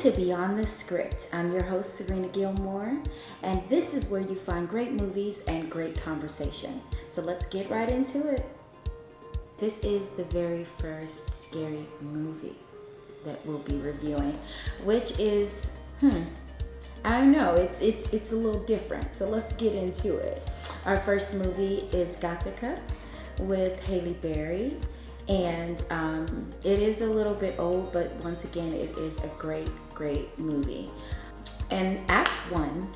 to Beyond the Script. I'm your host, Serena Gilmore, and this is where you find great movies and great conversation. So let's get right into it. This is the very first scary movie that we'll be reviewing, which is, I don't know, it's a little different. So let's get into it. Our first movie is Gothika with Halle Berry. And it is a little bit old, but once again, it is a great, great movie. And Act 1,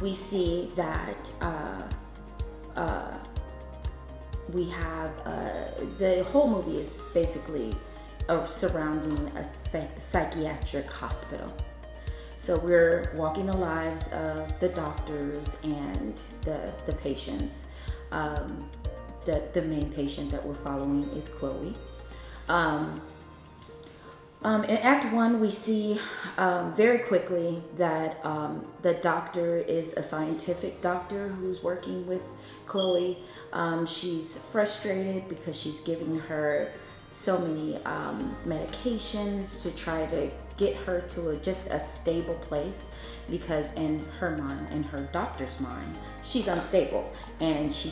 we see that we have, the whole movie is basically surrounding a psychiatric hospital. So we're walking the lives of the doctors and the patients. The main patient that we're following is Chloe. In Act 1, we see very quickly that the doctor is a scientific doctor who's working with Chloe. She's frustrated because she's giving her so many medications to try to get her to just a stable place, because in her mind, in her doctor's mind, she's unstable, and she,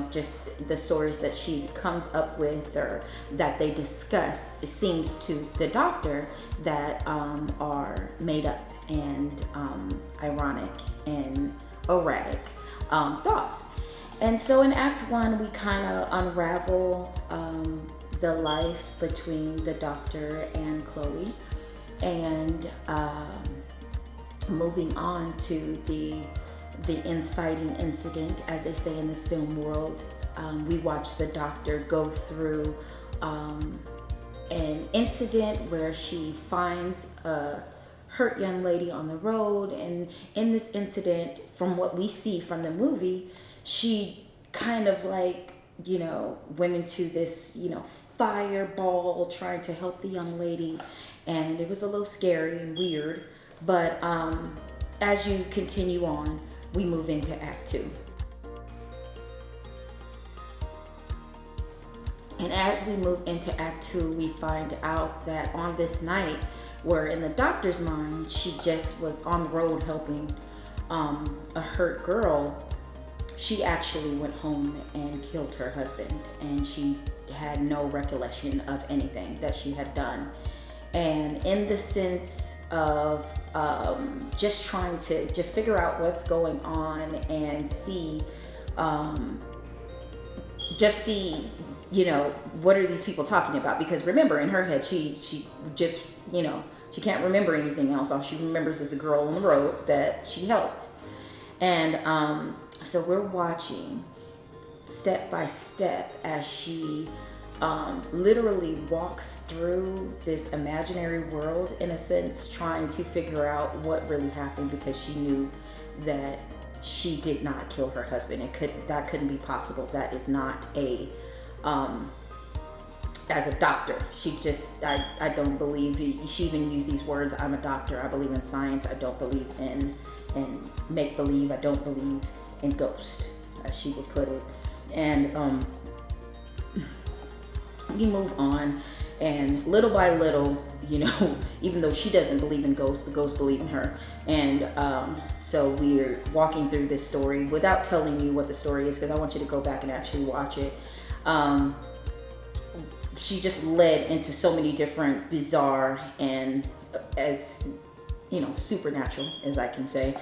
just the stories that she comes up with or that they discuss, it seems to the doctor that are made up and ironic and erratic thoughts. And so in Act 1, we kind of unravel the life between the doctor and Chloe, and moving on to the inciting incident, as they say in the film world. We watch the doctor go through an incident where she finds a hurt young lady on the road, and in this incident, from what we see from the movie, she kind of went into this fireball trying to help the young lady, and it was a little scary and weird. But as you continue on, we move into Act 2. And as we move into Act 2, we find out that on this night, where in the doctor's mind, she just was on the road helping a hurt girl, she actually went home and killed her husband, and she had no recollection of anything that she had done. And in the sense of just trying to just figure out what's going on and see, what are these people talking about? Because remember, in her head, she just, she can't remember anything else. All she remembers is a girl on the road that she helped. And so we're watching step by step as she literally walks through this imaginary world, in a sense, trying to figure out what really happened, because she knew that she did not kill her husband. That couldn't be possible. That is not as a doctor, she just, I don't believe, she even used these words, I'm a doctor, I believe in science, I don't believe in make-believe, I don't believe in ghosts, as she would put it. And we move on, and little by little, even though she doesn't believe in ghosts, the ghosts believe in her. And so we're walking through this story without telling you what the story is, because I want you to go back and actually watch it. She's just led into so many different bizarre and as supernatural, as I can say,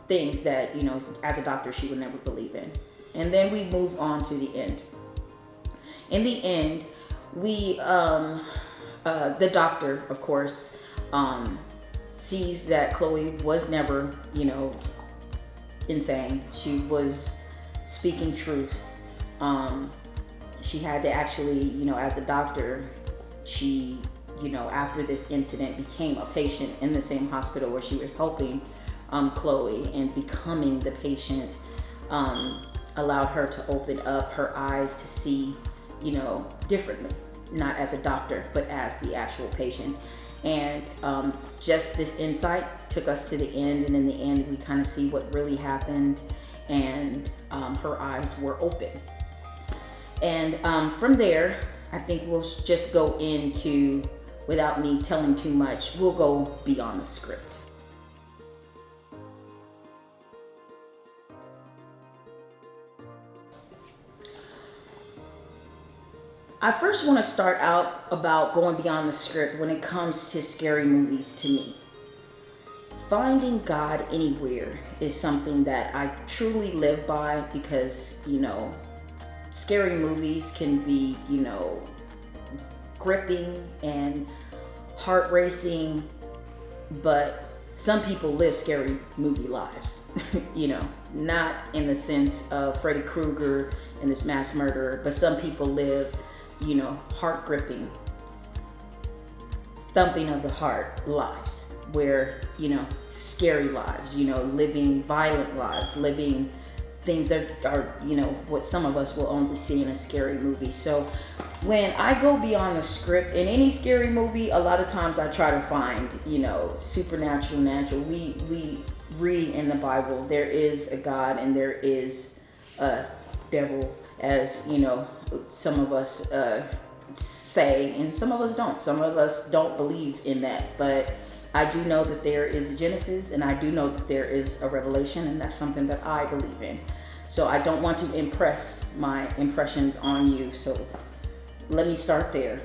things that as a doctor she would never believe in. And then we move on to the end. In the end, we the doctor, of course, sees that Chloe was never insane. She was speaking truth. She had to actually, as a doctor, she, after this incident, became a patient in the same hospital where she was helping Chloe, and becoming the patient allowed her to open up her eyes to see, differently, not as a doctor, but as the actual patient. And just this insight took us to the end, and in the end, we kind of see what really happened, and her eyes were open. And from there, I think we'll just go into, without me telling too much, we'll go beyond the script. I first want to start out about going beyond the script when it comes to scary movies to me. Finding God anywhere is something that I truly live by because, scary movies can be, gripping and heart racing, but some people live scary movie lives, not in the sense of Freddy Krueger and this mass murderer, but some people live, heart gripping, thumping of the heart lives where, scary lives, living violent lives, living things that are, what some of us will only see in a scary movie. So when I go beyond the script in any scary movie, a lot of times I try to find, supernatural, natural. We read in the Bible, there is a God and there is a devil, as, some of us say, and some of us don't. Some of us don't believe in that, but I do know that there is a Genesis, and I do know that there is a Revelation, and that's something that I believe in. So I don't want to impress my impressions on you, so let me start there.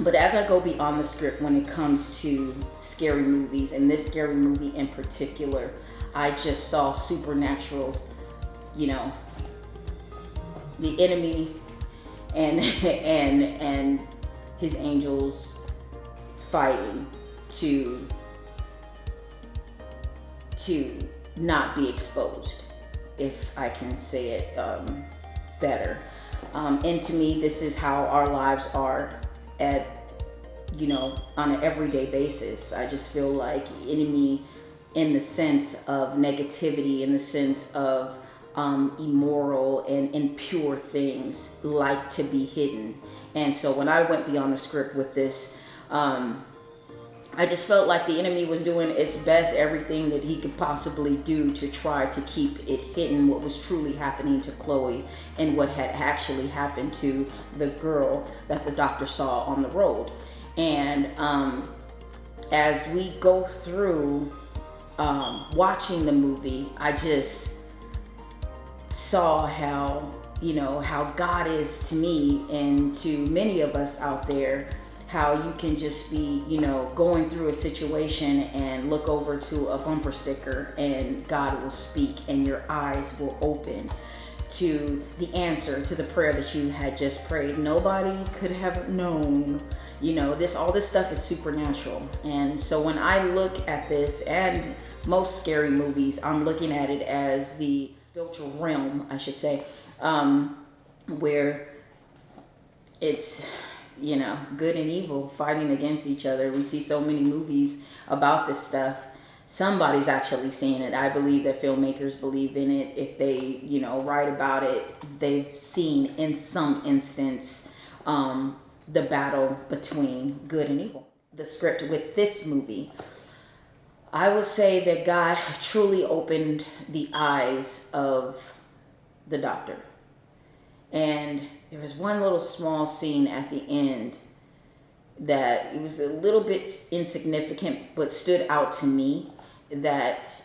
But as I go beyond the script when it comes to scary movies, and this scary movie in particular, I just saw supernatural, the enemy and his angels fighting to not be exposed, if I can say it better. And to me, this is how our lives are on an everyday basis. I just feel like enemy in the sense of negativity, in the sense of immoral and impure things like to be hidden. And so when I went beyond the script with this, I just felt like the enemy was doing its best, everything that he could possibly do to try to keep it hidden, what was truly happening to Chloe and what had actually happened to the girl that the doctor saw on the road. And as we go through watching the movie, I just saw how God is to me and to many of us out there, how you can just be, going through a situation and look over to a bumper sticker and God will speak and your eyes will open to the answer to the prayer that you had just prayed. Nobody could have known, all this stuff is supernatural. And so when I look at this and most scary movies, I'm looking at it as the spiritual realm, I should say, where it's, good and evil fighting against each other. We see so many movies about this stuff. Somebody's actually seen it. I believe that filmmakers believe in it. If they, write about it, they've seen in some instance the battle between good and evil. The script with this movie, I would say that God truly opened the eyes of the doctor. And there was one little small scene at the end that it was a little bit insignificant, but stood out to me, that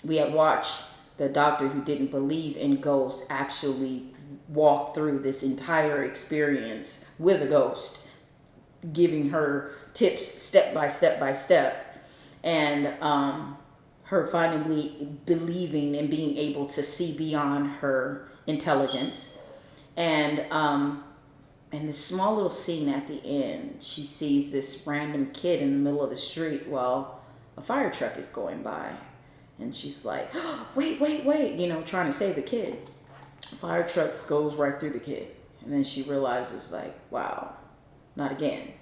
we had watched the doctor who didn't believe in ghosts actually walk through this entire experience with a ghost, giving her tips step by step, and her finally believing and being able to see beyond her intelligence. And this small little scene at the end, she sees this random kid in the middle of the street while a fire truck is going by. And she's like, oh, wait, trying to save the kid. Fire truck goes right through the kid. And then she realizes, like, wow, not again,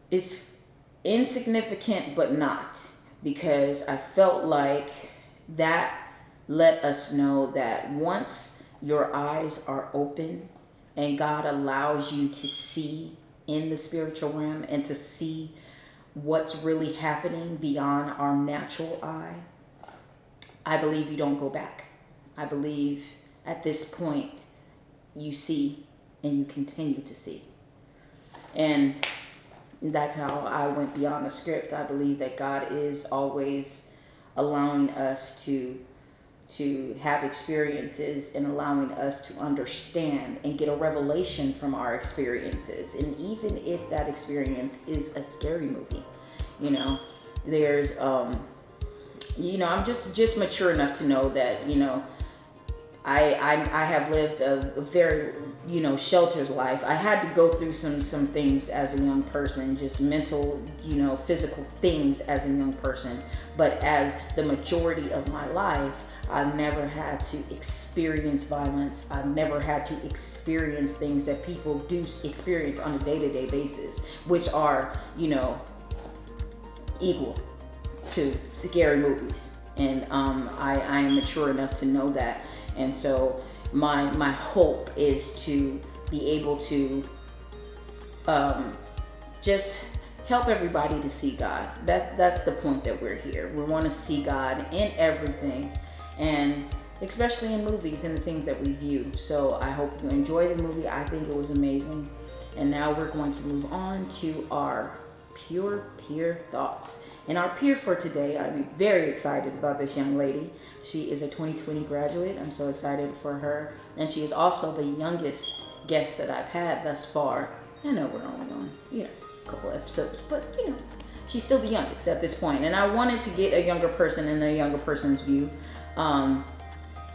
It's insignificant, but not, because I felt like that let us know that once your eyes are open and God allows you to see in the spiritual realm and to see what's really happening beyond our natural eye, I believe you don't go back. I believe at this point you see and you continue to see. And that's how I went beyond the script. I believe that God is always allowing us to have experiences and allowing us to understand and get a revelation from our experiences. And even if that experience is a scary movie, you know, there's I'm just mature enough to know that, I have lived a very, sheltered life. I had to go through some things as a young person, just mental, physical things as a young person. But as the majority of my life, I've never had to experience violence. I've never had to experience things that people do experience on a day-to-day basis, which are, equal to scary movies. And I am mature enough to know that. And so my hope is to be able to just help everybody to see God. That's the point that we're here. We want to see God in everything, and especially in movies and the things that we view. So I hope you enjoy the movie. I think it was amazing. And now we're going to move on to our pure peer thoughts. And our peer for today, I'm very excited about this young lady. She is a 2020 graduate. I'm so excited for her. And she is also the youngest guest that I've had thus far. I know we're only on, a couple episodes, but she's still the youngest at this point. And I wanted to get a younger person and a younger person's view. No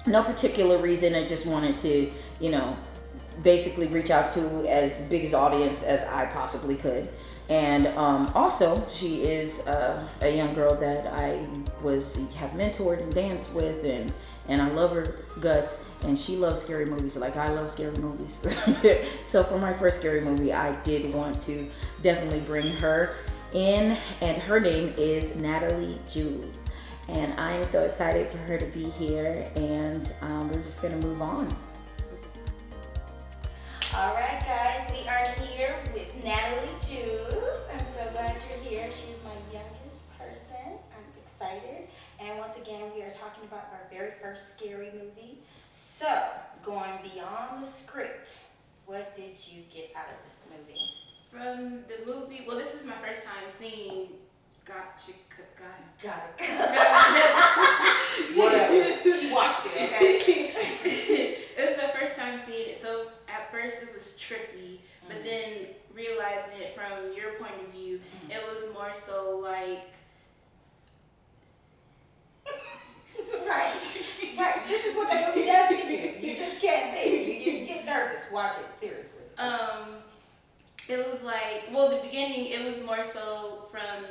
particular reason. I just wanted to, basically reach out to as big an audience as I possibly could. And also, she is a young girl that I have mentored and danced with, and I love her guts, and she loves scary movies like I love scary movies. So for my first scary movie, I did want to definitely bring her in, and her name is Natalie Jules. And I am so excited for her to be here, and we're just going to move on. All right, guys, we are here with Natalie Jules. I'm so glad you're here. She's my youngest person. I'm excited. And once again, we are talking about our very first scary movie. So, going beyond the script, what did you get out of this movie? From the movie, well, this is my first time seeing Gothika. Got it. Whatever. She watched it, okay? It was my first time seeing it. So at first it was trippy, but then realizing it from your point of view, it was more so like... Right. This is what the movie does to you. You just can't think. You just get nervous. Watch it, seriously. It was like, well, the beginning, it was more so from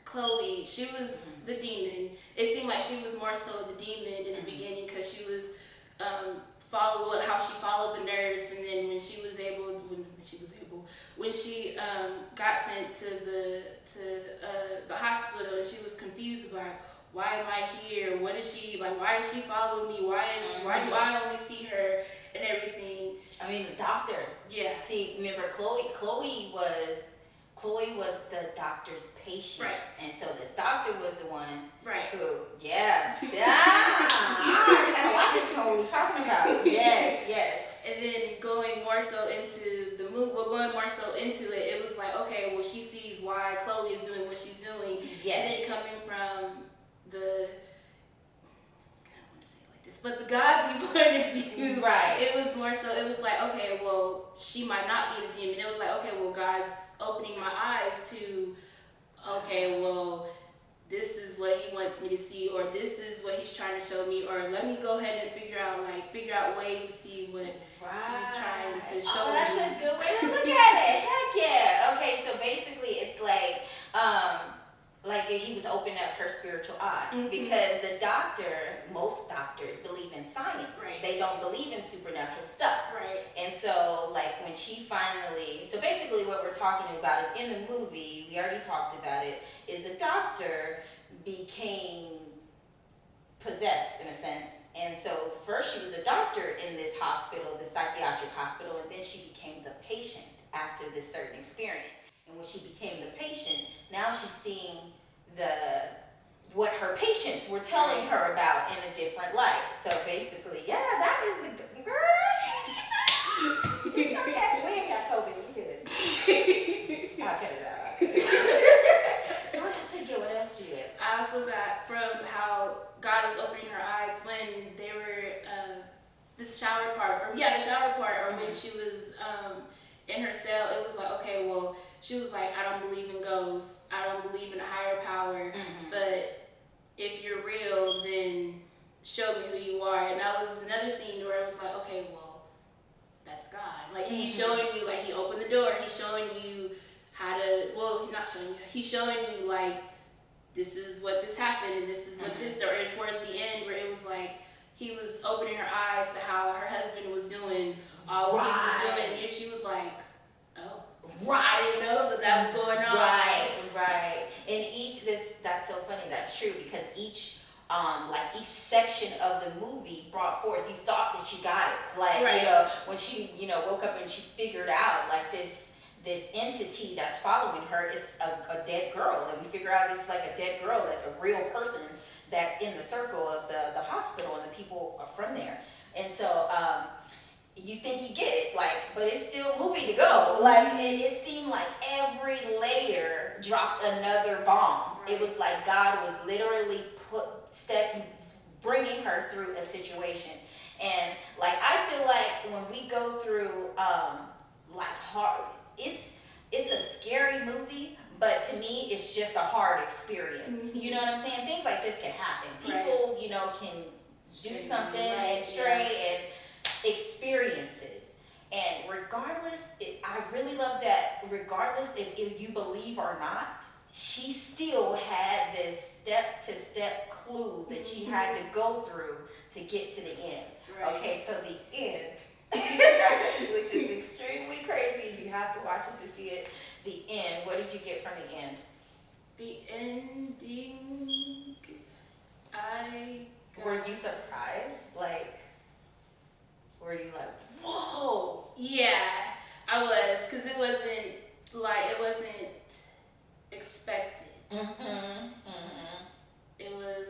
Chloe. She was the demon. It seemed like she was more so the demon in the beginning, because she was how she followed the nurse, and then when she got sent to the hospital, and she was confused about, why am I here? What is she like? Why is she following me? Why do I only see her and everything? I mean, the doctor. Yeah. See, remember Chloe was the doctor's patient. Right. And so the doctor was the one who, Yeah, I gotta watch it to know what we're talking about. Yes. And then going more so into the movie, it was like, okay, well, she sees why Chloe is doing what she's doing. Yes. And then coming from the, I don't want to say it like this, but the godly point of view, right. It was more so, it was like, okay, well, she might not be the demon. It was like, okay, well, God's opening my eyes to, okay, well, this is what he wants me to see, or this is what he's trying to show me, or let me go ahead and figure out ways to see what he's trying to show me. Oh, that's a good way to look at it. Heck yeah. Okay, so basically it's like he was opening up her spiritual eye, because most doctors believe in science. Right. They don't believe in supernatural stuff. Right. And so, like, when she so basically what we're talking about is, in the movie, we already talked about it, is the doctor became possessed in a sense. And so first she was a doctor in this hospital, the psychiatric hospital, and then she became the patient after this certain experience. And when she became the patient, now she's seeing what her patients were telling her about in a different light. So basically, yeah, that is the girl. It's okay. We ain't got COVID. We good. I'll cut it out. So what else did you get? What else did you get? I also got from how God was opening her eyes when they were the shower part, or when she was in her cell. It was like, okay, well, she was like, I don't believe in ghosts. I don't believe in a higher power. But if you're real, then show me who you are. And that was another scene where it was like, okay, well, that's God. Like, he's showing you, like, he opened the door. He's showing you how to, well, he's not showing you. He's showing you, like, this is what this happened, and this is what this, or towards the end where it was like, he was opening her eyes to how her husband was doing all what he was doing, and she was like, oh, I didn't know that was going on. Right. And that's so funny. That's true, because each section of the movie brought forth, you thought that you got it. Like, you know, when she, woke up and she figured out, like, this entity that's following her is a dead girl, and we figure out it's like a dead girl, like a real person that's in the circle of the hospital, and the people are from there. And so you think you get it, like, but it's still a movie to go. Like, it seemed like every layer dropped another bomb. It was like God was literally bringing her through a situation. And like, I feel like when we go through hard, it's a scary movie, but to me, it's just a hard experience. You know what I'm saying? Things like this can happen. People, can do something and stray and experiences. And regardless, I really love that regardless if you believe or not, she still had this step-to-step clue that she had to go through to get to the end. Okay, so the end, which is extremely crazy. You have to watch it to see it. The end. What did you get from the end? The ending. Were you surprised? Like, were you like, whoa? Yeah, I was, because it wasn't expected. It was.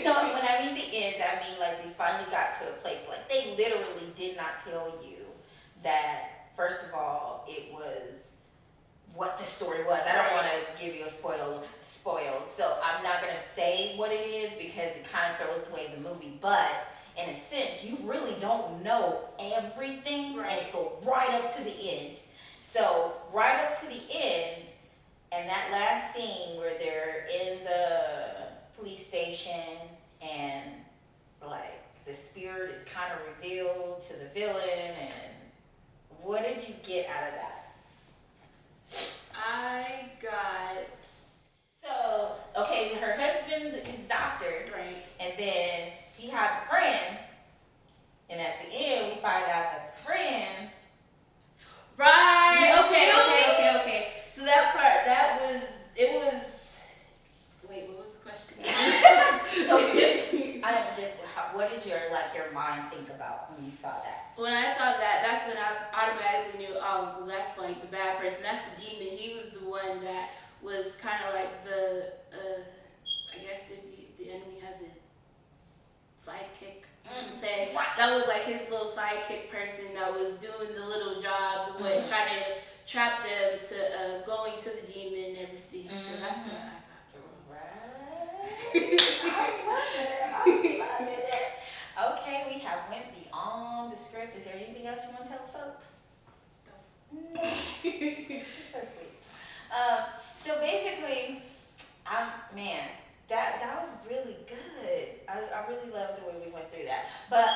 So when I mean the end, I mean like we finally got to a place, like they literally did not tell you that, first of all, it was what the story was. I don't want to give you a spoil, so I'm not going to say what it is because it kind of throws away the movie, but in a sense, you really don't know everything until right up to the end. So right up to the end, and that last scene where they're in the police station and like the spirit is kind of revealed to the villain, and what did you get out of that? I got. So, okay, her husband is doctored, and then he had a friend, and at the end we find out that the friend. Okay. So that part, it was. Wait, what was the question? What did your mind think about when you saw that? When I saw that, that's when I automatically knew, oh, well, that's like the bad person. That's the demon. He was the one that was kind of like the, I guess if the enemy has a sidekick, say, that was like his little sidekick person that was doing the little jobs and trying to trap them to going to the demon and everything. So that's what I got. I love it. Okay, we have went beyond the script. Is there anything else you want to tell folks? No. She's so sweet. So basically, that was really good. I really loved the way we went through that. But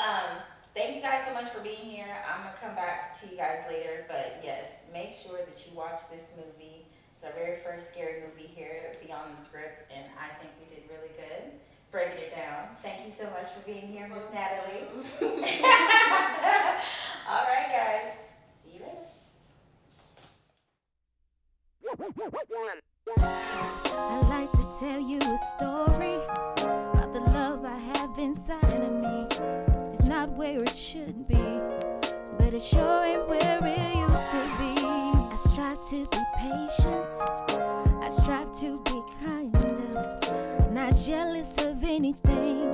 thank you guys so much for being here. I'm gonna come back to you guys later. But yes, make sure that you watch this movie. It's our very first scary movie here, Beyond the Script, and I think we did really good breaking it down. Thank you so much for being here, Miss Natalie. All right, guys. See you later. I'd like to tell you a story about the love I have inside of me. It's not where it should be, but it sure ain't where it used to be. I strive to be patient, I strive to be kind, not jealous of anything,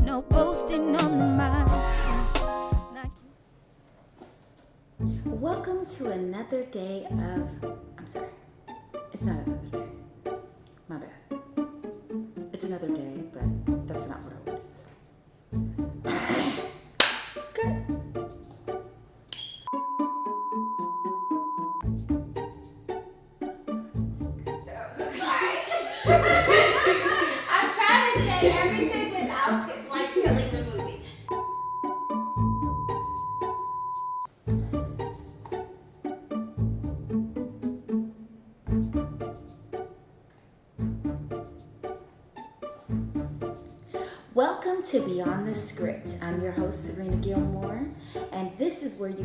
no boasting on the mind. Welcome to another day of. I'm sorry. It's not another day. My bad. It's another day, but that's not what I wanted to say. Good. I'm trying to say everything without like killing the movie. Welcome to Beyond the Script. I'm your host, Serena Gilmore, and this is where you